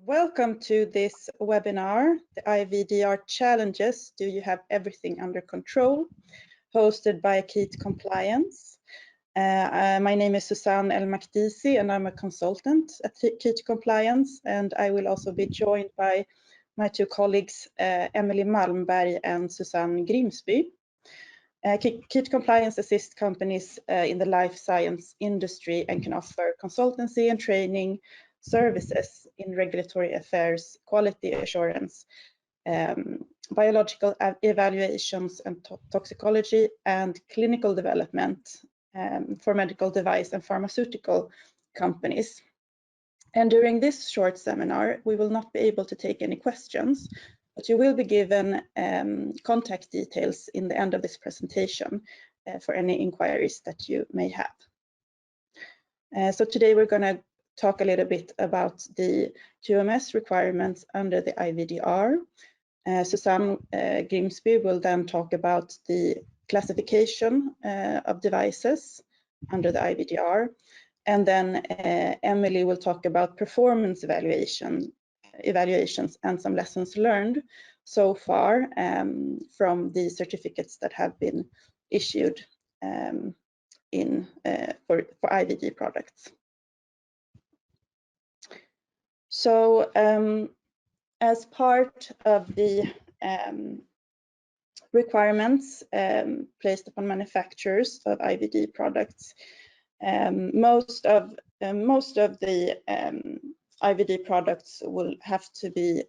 Welcome to this webinar, the IVDR Challenges, Do You Have Everything Under Control? Hosted by KIT Compliance. My name is Susanne El-Makdisi and I'm a consultant at KIT Compliance, and I will also be joined by my two colleagues, Emily Malmberg and Susanne Grimsby. KIT Compliance assists companies in the life science industry and can offer consultancy and training services in regulatory affairs, quality assurance, biological evaluations and toxicology, and clinical development for medical device and pharmaceutical companies. And during this short seminar, we will not be able to take any questions, but you will be given contact details in the end of this presentation for any inquiries that you may have. So today we're going to talk a little bit about the QMS requirements under the IVDR. Susanne Grimsby will then talk about the classification of devices under the IVDR. And then Emily will talk about performance evaluations and some lessons learned so far from the certificates that have been issued for IVD products. So as part of the requirements placed upon manufacturers of IVD products, most of the IVD products will have to be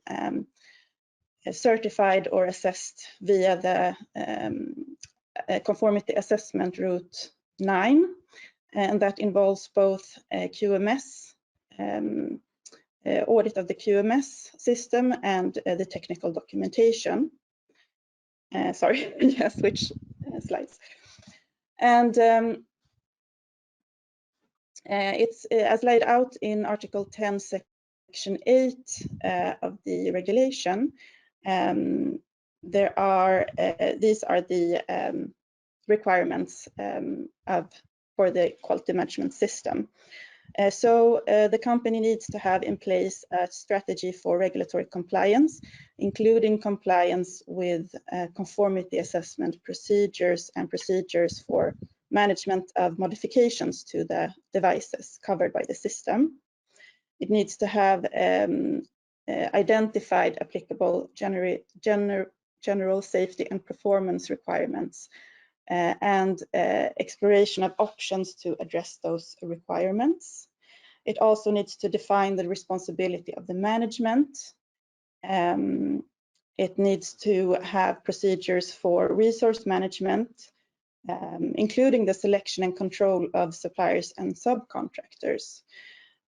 certified or assessed via the conformity assessment route 9, and that involves both QMS, audit of the QMS system, and the technical documentation. Sorry, yeah, switch slides. And it's as laid out in Article 10, Section 8 of the regulation. These are the requirements for the quality management system. So the company needs to have in place a strategy for regulatory compliance, including compliance with conformity assessment procedures and procedures for management of modifications to the devices covered by the system. It needs to have identified applicable general safety and performance requirements and exploration of options to address those requirements. It also needs to define the responsibility of the management. It needs to have procedures for resource management, including the selection and control of suppliers and subcontractors,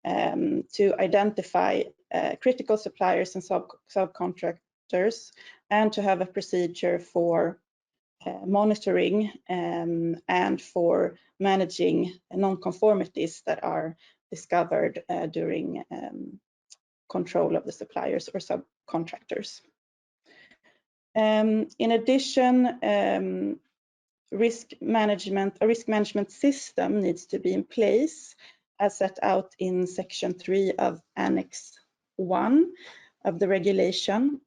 to identify critical suppliers and subcontractors, and to have a procedure for monitoring and for managing non-conformities that are discovered during control of the suppliers or subcontractors. In addition, a risk management system needs to be in place as set out in Section 3 of Annex 1 of the regulation.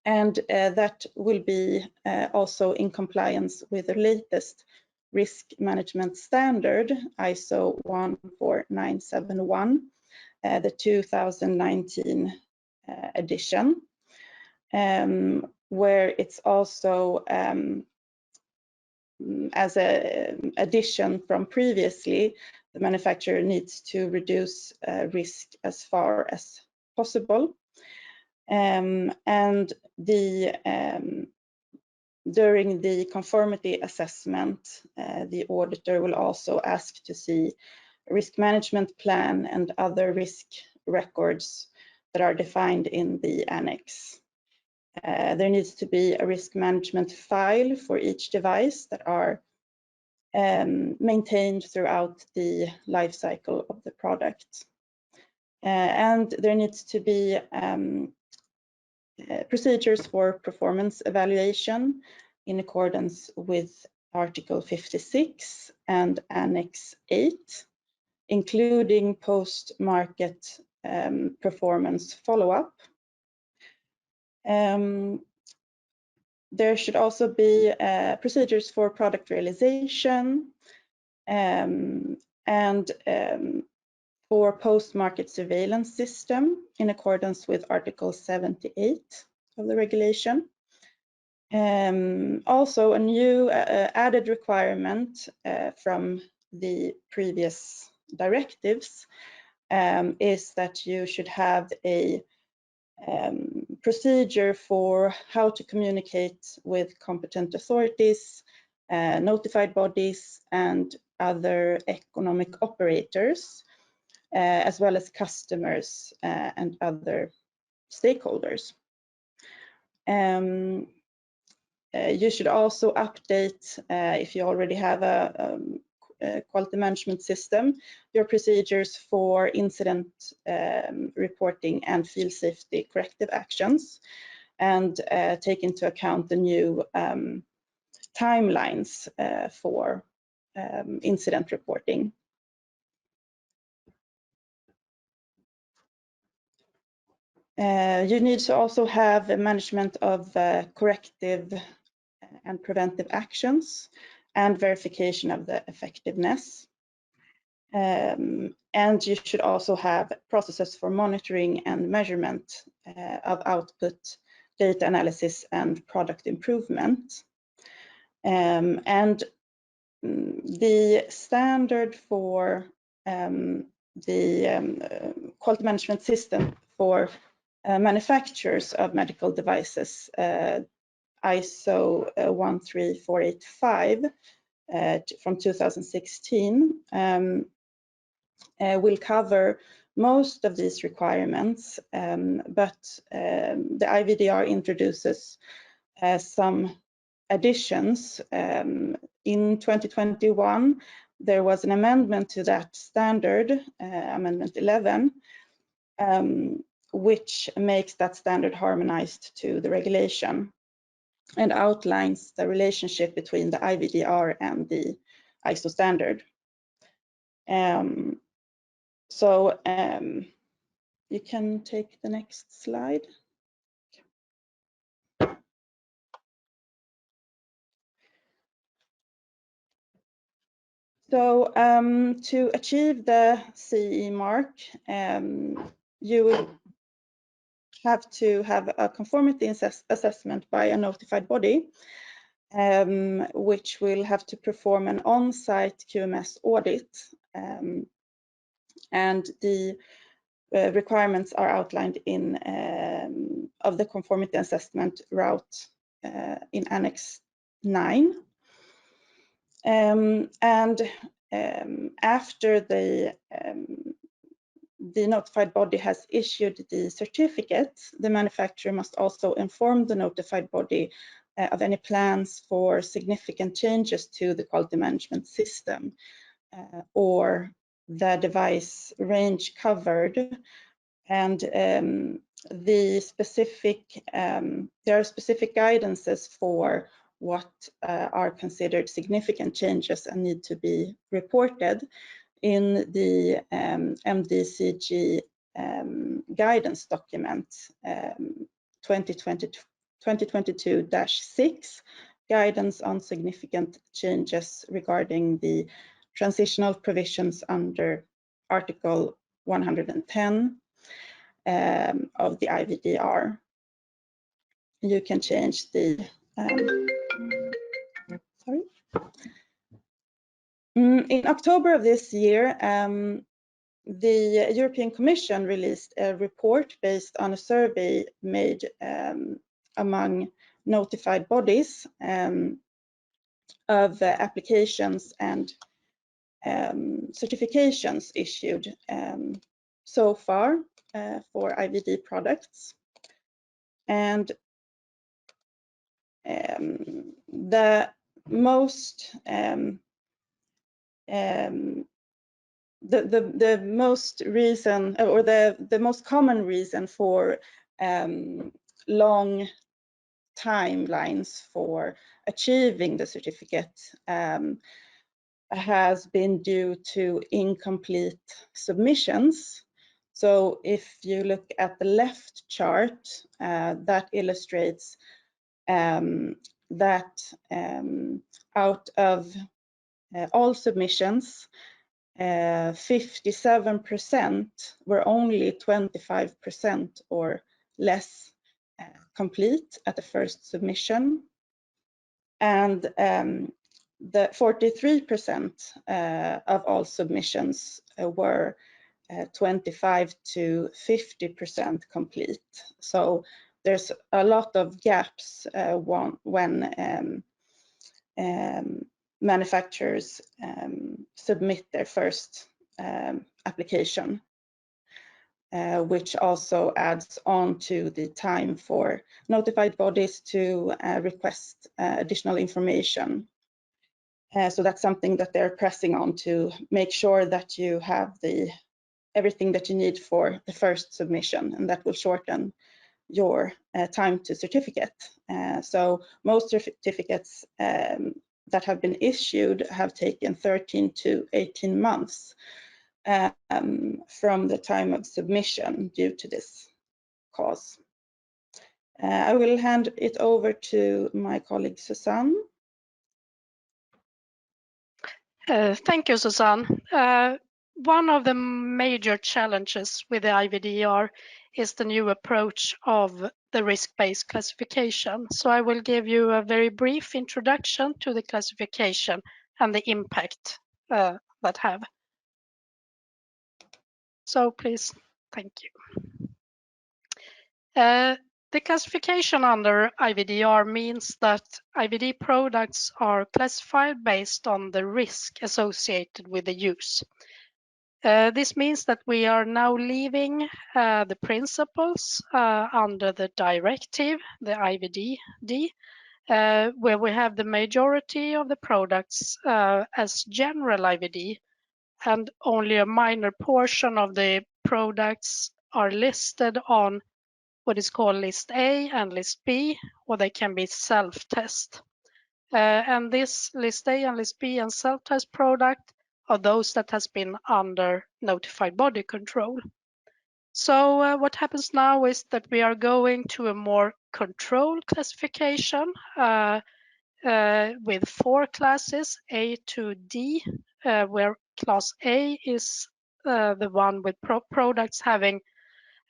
And that will be also in compliance with the latest risk management standard, ISO 14971, the 2019 edition, where it's also, as an addition from previously, the manufacturer needs to reduce risk as far as possible. And during the conformity assessment, the auditor will also ask to see a risk management plan and other risk records that are defined in the annex. There needs to be a risk management file for each device that are maintained throughout the life cycle of the product. And there needs to be procedures for performance evaluation in accordance with Article 56 and Annex 8, including post-market performance follow-up. There should also be procedures for product realization and for post-market surveillance system in accordance with Article 78 of the regulation. Also, a new added requirement from the previous directives is that you should have a procedure for how to communicate with competent authorities, notified bodies, and other economic operators, as well as customers and other stakeholders. You should also update, if you already have a quality management system, your procedures for incident reporting and field safety corrective actions, and take into account the new timelines for incident reporting. You need to also have a management of corrective and preventive actions and verification of the effectiveness. And you should also have processes for monitoring and measurement of output, data analysis, and product improvement. And the standard for the quality management system for manufacturers of medical devices, ISO 13485 from 2016, will cover most of these requirements, but the IVDR introduces some additions. In 2021, there was an amendment to that standard, Amendment 11, which makes that standard harmonized to the regulation and outlines the relationship between the IVDR and the ISO standard. So you can take the next slide. So to achieve the CE mark, you will have to have a conformity assessment by a notified body, which will have to perform an on-site QMS audit. And the requirements are outlined in of the conformity assessment route in Annex 9. After the notified body has issued the certificate, the manufacturer must also inform the notified body of any plans for significant changes to the quality management system or the device range covered. And there are specific guidances for what are considered significant changes and need to be reported in the MDCG guidance document 2022-6, guidance on significant changes regarding the transitional provisions under Article 110 of the IVDR. You can change the In October of this year, the European Commission released a report based on a survey made among notified bodies of applications and certifications issued so far for IVD products. And the most the most reason, or the most common reason for long timelines for achieving the certificate has been due to incomplete submissions. So if you look at the left chart, that illustrates that out of all submissions, 57% were only 25% or less complete at the first submission. And the 43% of all submissions were 25 to 50% complete. So there's a lot of gaps when manufacturers submit their first application, which also adds on to the time for notified bodies to request additional information. So that's something that they're pressing on to make sure that you have everything that you need for the first submission, and that will shorten your time to certificate. So most certificates that have been issued have taken 13 to 18 months from the time of submission due to this cause. I will hand it over to my colleague Susanne. Thank you, Susanne. One of the major challenges with the IVDR is the new approach of the risk-based classification. So I will give you a very brief introduction to the classification and the impact that have. So please, thank you. The classification under IVDR means that IVD products are classified based on the risk associated with the use. This means that we are now leaving the principles under the directive, the IVDD, where we have the majority of the products as general IVD, and only a minor portion of the products are listed on what is called List A and List B, or they can be self-test. And this List A and List B and self-test product are those that has been under notified body control. So what happens now is that we are going to a more controlled classification with 4 classes, A to D, where class A is the one with products having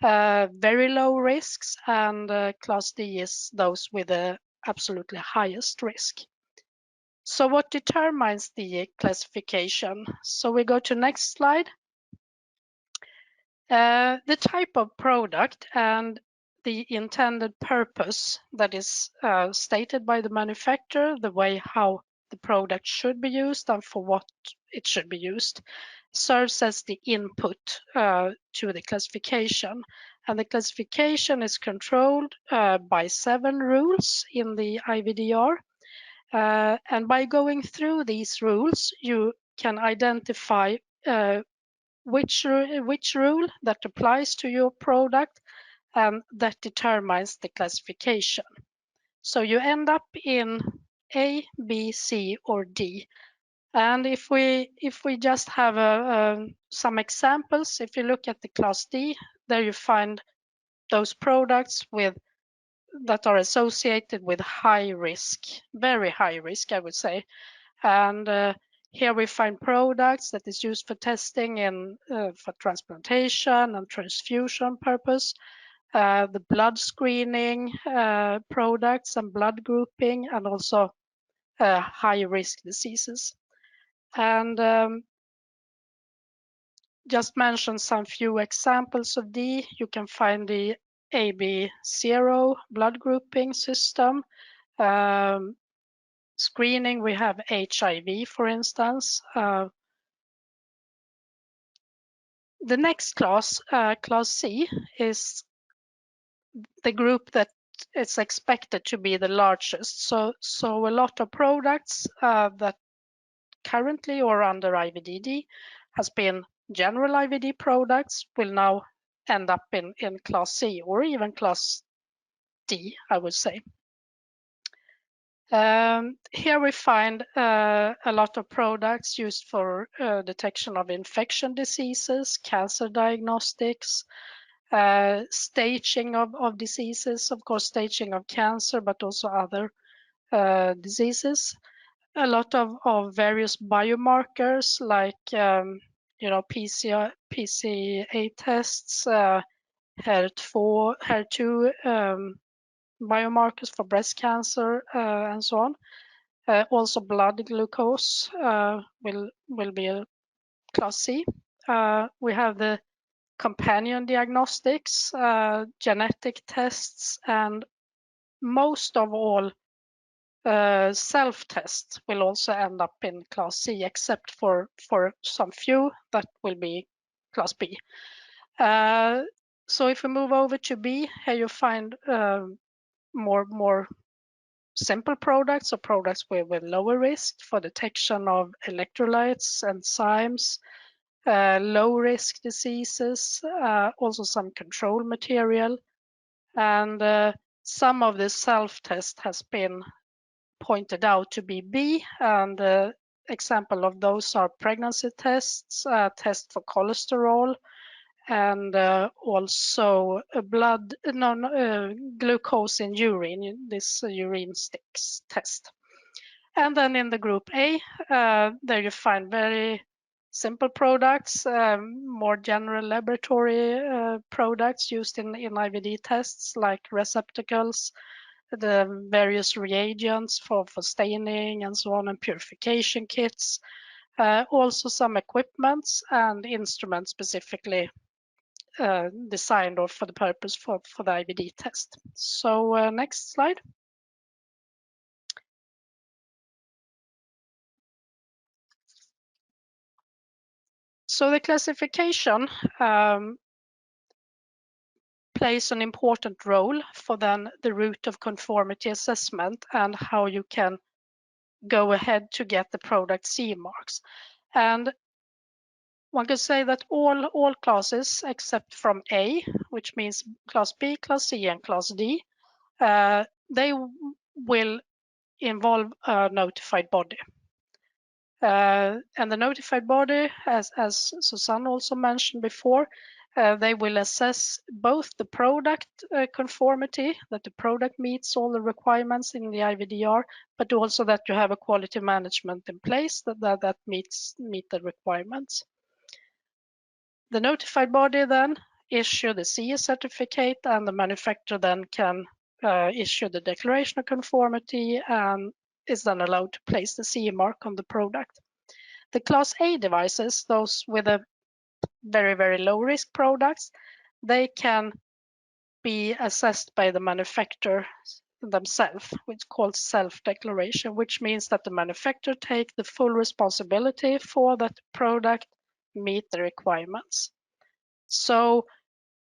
very low risks, and class D is those with the absolutely highest risk. So what determines the classification? So we go to next slide. The type of product and the intended purpose that is stated by the manufacturer, the way how the product should be used and for what it should be used, serves as the input to the classification. And the classification is controlled by 7 rules in the IVDR. And by going through these rules, you can identify which rule that applies to your product, and that determines the classification. So you end up in A, B, C, or D. And if we just have some examples, if you look at the class D, there you find those products that are associated with high risk, very high risk, I would say. And here we find products that is used for testing for transplantation and transfusion purpose, the blood screening products and blood grouping, and also high risk diseases. And just mention some few examples of D. You can find the AB0 blood grouping system. Screening, we have HIV, for instance. The next class, class C, is the group that is expected to be the largest. So a lot of products that currently or under IVDD has been general IVD products will now end up in class C or even class D, I would say. Here we find a lot of products used for detection of infection diseases, cancer diagnostics, staging of diseases, of course, staging of cancer, but also other diseases. A lot of various biomarkers like PCA tests, HER2 biomarkers for breast cancer, and so on. Also, blood glucose will be a class C. We have the companion diagnostics, genetic tests, and most of all, self-tests will also end up in class C, except for some few that will be class B. So if we move over to B, here you find more simple products or products with lower risk for detection of electrolytes, enzymes, low risk diseases, also some control material, and some of the self-test has been pointed out to be B, and example of those are pregnancy tests, test for cholesterol, and also glucose in urine, this urine sticks test. And then in the group A, there you find very simple products, more general laboratory products used in IVD tests like receptacles, the various reagents for staining and so on, and purification kits. Also some equipments and instruments specifically designed or for the purpose for the IVD test. So next slide. So the classification plays an important role for then the route of conformity assessment and how you can go ahead to get the product CE marks. And one could say that all classes except from A, which means class B, class C, and class D, they will involve a notified body. And the notified body, as Susanne also mentioned before, they will assess both the product conformity, that the product meets all the requirements in the IVDR, but also that you have a quality management in place that meet the requirements. The notified body then issue the CE certificate, and the manufacturer then can issue the declaration of conformity and is then allowed to place the CE mark on the product. The class A devices, those with a very low risk products, they can be assessed by the manufacturer themselves, which is called self-declaration, which means that the manufacturer take the full responsibility for that product meet the requirements. So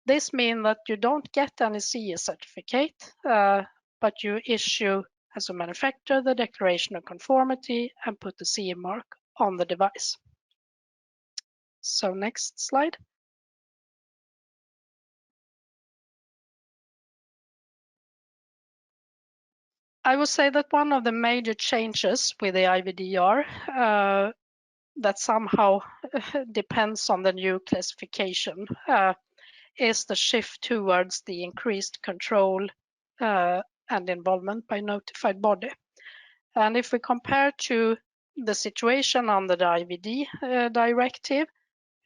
this means that you don't get any CE certificate, but you issue as a manufacturer the declaration of conformity and put the CE mark on the device. So next slide. I would say that one of the major changes with the IVDR that somehow depends on the new classification is the shift towards the increased control and involvement by notified body. And if we compare to the situation under the IVD directive,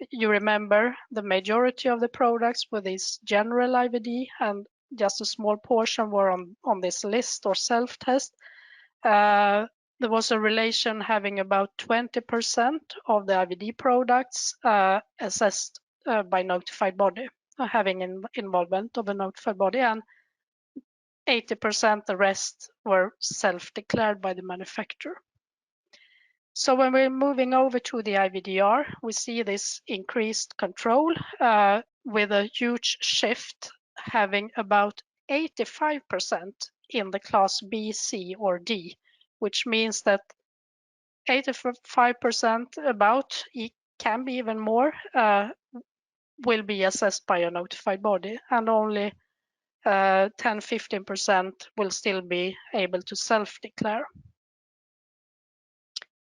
you remember the majority of the products were this general IVD, and just a small portion were on this list or self-test. There was a relation having about 20% of the IVD products assessed by notified body, having involvement of a notified body, and 80% the rest were self-declared by the manufacturer. So when we're moving over to the IVDR, we see this increased control with a huge shift, having about 85% in the class B, C, or D, which means that 85% about, it can be even more, will be assessed by a notified body, and only 10-15% will still be able to self-declare.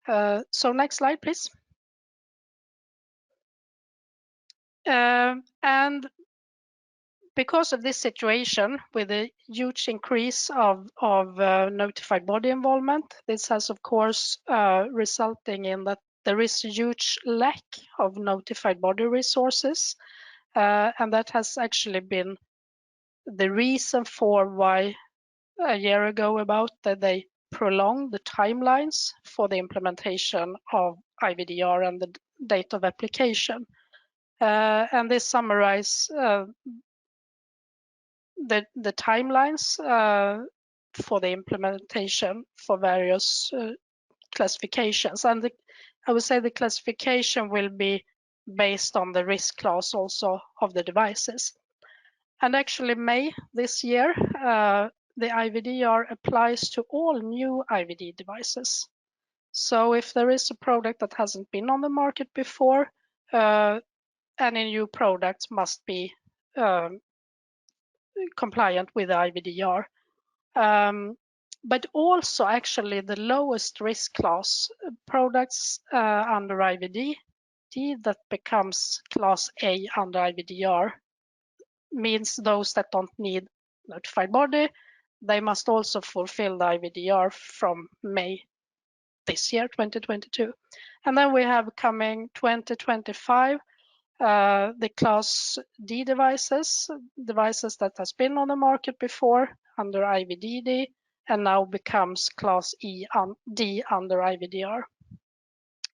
So next slide, please. And because of this situation, with a huge increase of notified body involvement, this has of course resulting in that there is a huge lack of notified body resources, and that has actually been the reason for why a year ago about that they prolonged the timelines for the implementation of IVDR and the date of application. And this summarize the timelines for the implementation for various classifications. And I would say the classification will be based on the risk class also of the devices. And actually May this year, the IVDR applies to all new IVD devices. So if there is a product that hasn't been on the market before, any new product must be compliant with the IVDR. But also actually the lowest risk class products under IVD that becomes class A under IVDR means those that don't need notified body, they must also fulfill the IVDR from May this year, 2022. And then we have coming 2025, the class D devices that has been on the market before under IVDD and now becomes class D under IVDR.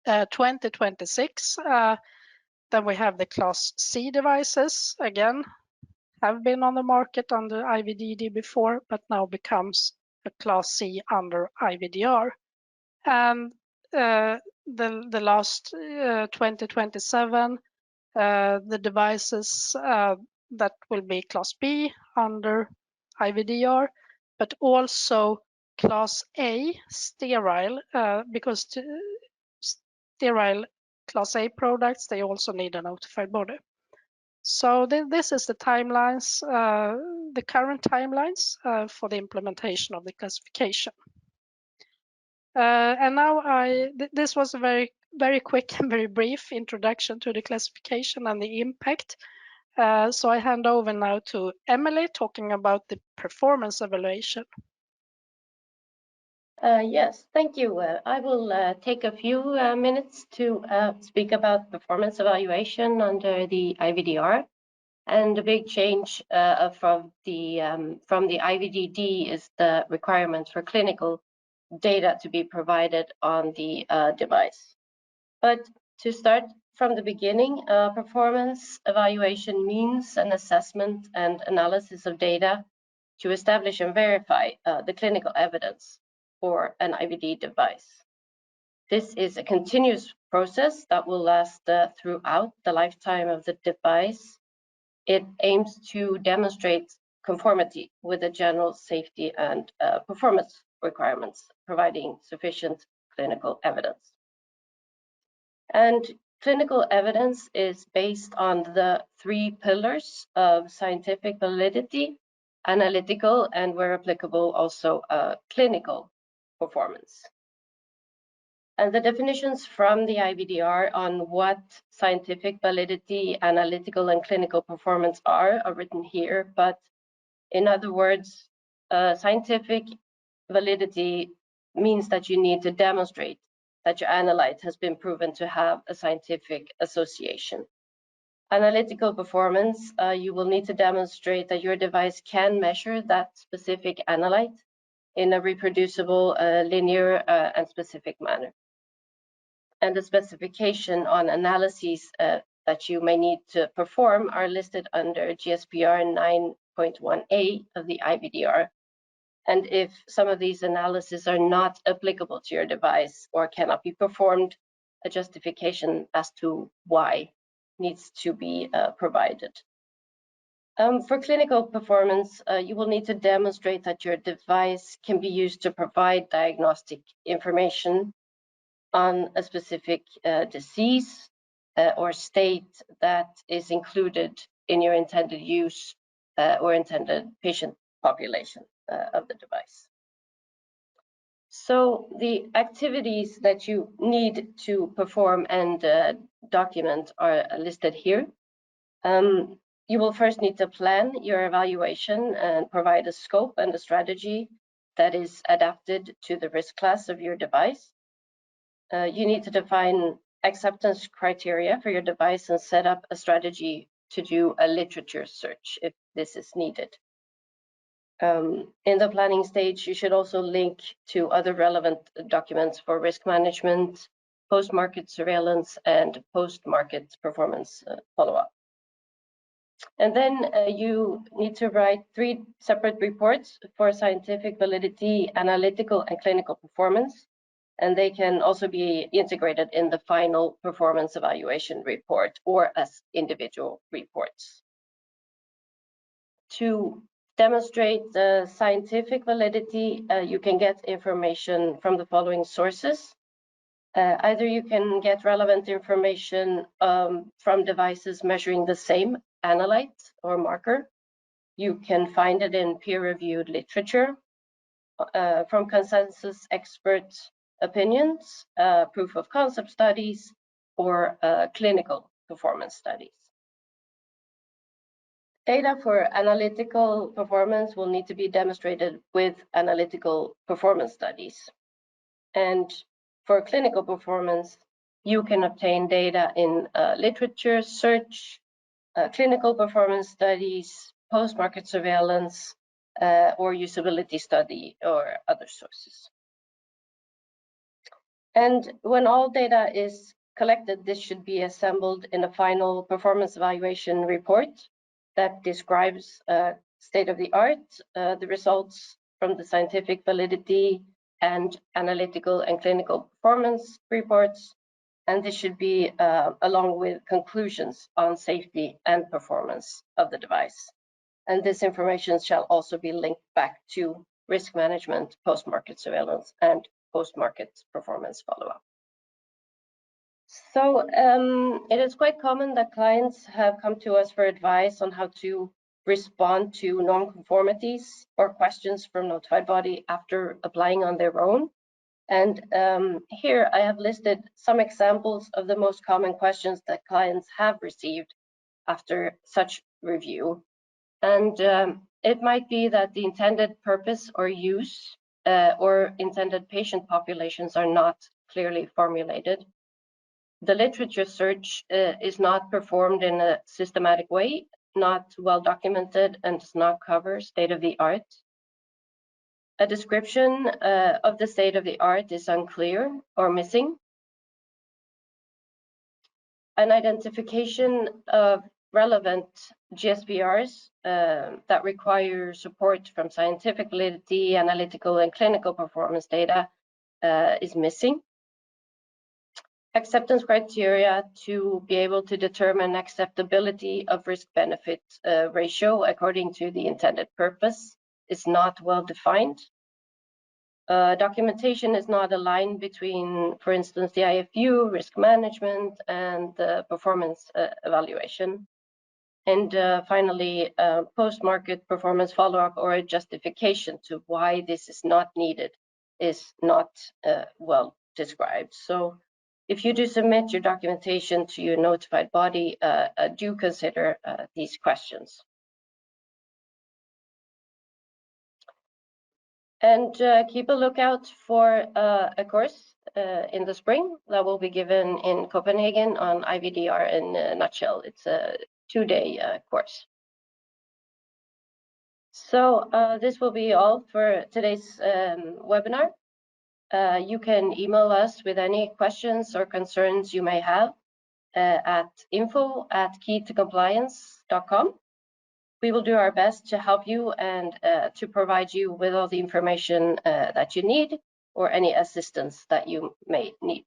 2026, then we have the class C devices, again, have been on the market under IVDD before, but now becomes a class C under IVDR. And the last 2027, the devices that will be class B under IVDR, but also class A sterile, because sterile class A products, they also need a notified body. So this is the timelines, the current timelines for the implementation of the classification. And now this was a very quick and very brief introduction to the classification and the impact. So I hand over now to Emily talking about the performance evaluation. Yes, thank you. I will take a few minutes to speak about performance evaluation under the IVDR. And the big change from the IVDD is the requirement for clinical data to be provided on the device. But to start from the beginning, performance evaluation means an assessment and analysis of data to establish and verify the clinical evidence for an IVD device. This is a continuous process that will last throughout the lifetime of the device. It aims to demonstrate conformity with the general safety and performance requirements, providing sufficient clinical evidence. And clinical evidence is based on the 3 pillars of scientific validity, analytical, and where applicable, also clinical performance. And the definitions from the IVDR on what scientific validity, analytical, and clinical performance are written here. But in other words, scientific validity means that you need to demonstrate that your analyte has been proven to have a scientific association. Analytical performance, you will need to demonstrate that your device can measure that specific analyte in a reproducible, linear, and specific manner. And the specification on analyses that you may need to perform are listed under GSPR 9.1a of the IVDR. And if some of these analyses are not applicable to your device or cannot be performed, a justification as to why needs to be provided. For clinical performance, you will need to demonstrate that your device can be used to provide diagnostic information on a specific disease or state that is included in your intended use or intended patient population of the device. So the activities that you need to perform and document are listed here. You will first need to plan your evaluation and provide a scope and a strategy that is adapted to the risk class of your device. You need to define acceptance criteria for your device and set up a strategy to do a literature search if this is needed. In the planning stage, you should also link to other relevant documents for risk management, post-market surveillance, and post-market performance follow-up. And then you need to write 3 separate reports for scientific validity, analytical, and clinical performance. And they can also be integrated in the final performance evaluation report or as individual reports. To demonstrate the scientific validity, you can get information from the following sources. Either you can get relevant information from devices measuring the same analyte or marker. You can find it in peer-reviewed literature, from consensus expert opinions, proof of concept studies, or clinical performance studies. Data for analytical performance will need to be demonstrated with analytical performance studies. And for clinical performance, you can obtain data in literature search, clinical performance studies, post-market surveillance, or usability study or other sources. And when all data is collected, this should be assembled in a final performance evaluation report that describes state-of-the-art, the results from the scientific validity and analytical and clinical performance reports. And this should be along with conclusions on safety and performance of the device. And this information shall also be linked back to risk management, post-market surveillance, and post-market performance follow-up. So it is quite common that clients have come to us for advice on how to respond to non-conformities or questions from notified body after applying on their own. And here I have listed some examples of the most common questions that clients have received after such review. And it might be that the intended purpose or use or intended patient populations are not clearly formulated. The literature search is not performed in a systematic way, not well documented, and does not cover state-of-the-art. A description of the state-of-the-art is unclear or missing. An identification of relevant GSPRs that require support from scientific validity, analytical, and clinical performance data is missing. Acceptance criteria to be able to determine acceptability of risk-benefit ratio according to the intended purpose is not well defined. Documentation is not aligned between, for instance, the IFU, risk management, and the performance evaluation. And finally, post-market performance follow-up or a justification to why this is not needed is not well described. So if you do submit your documentation to your notified body, do consider these questions. And keep a lookout for a course in the spring that will be given in Copenhagen on IVDR in a nutshell. It's a 2-day course. So this will be all for today's webinar. You can email us with any questions or concerns you may have at info@keytocompliance.com. We will do our best to help you and to provide you with all the information that you need or any assistance that you may need.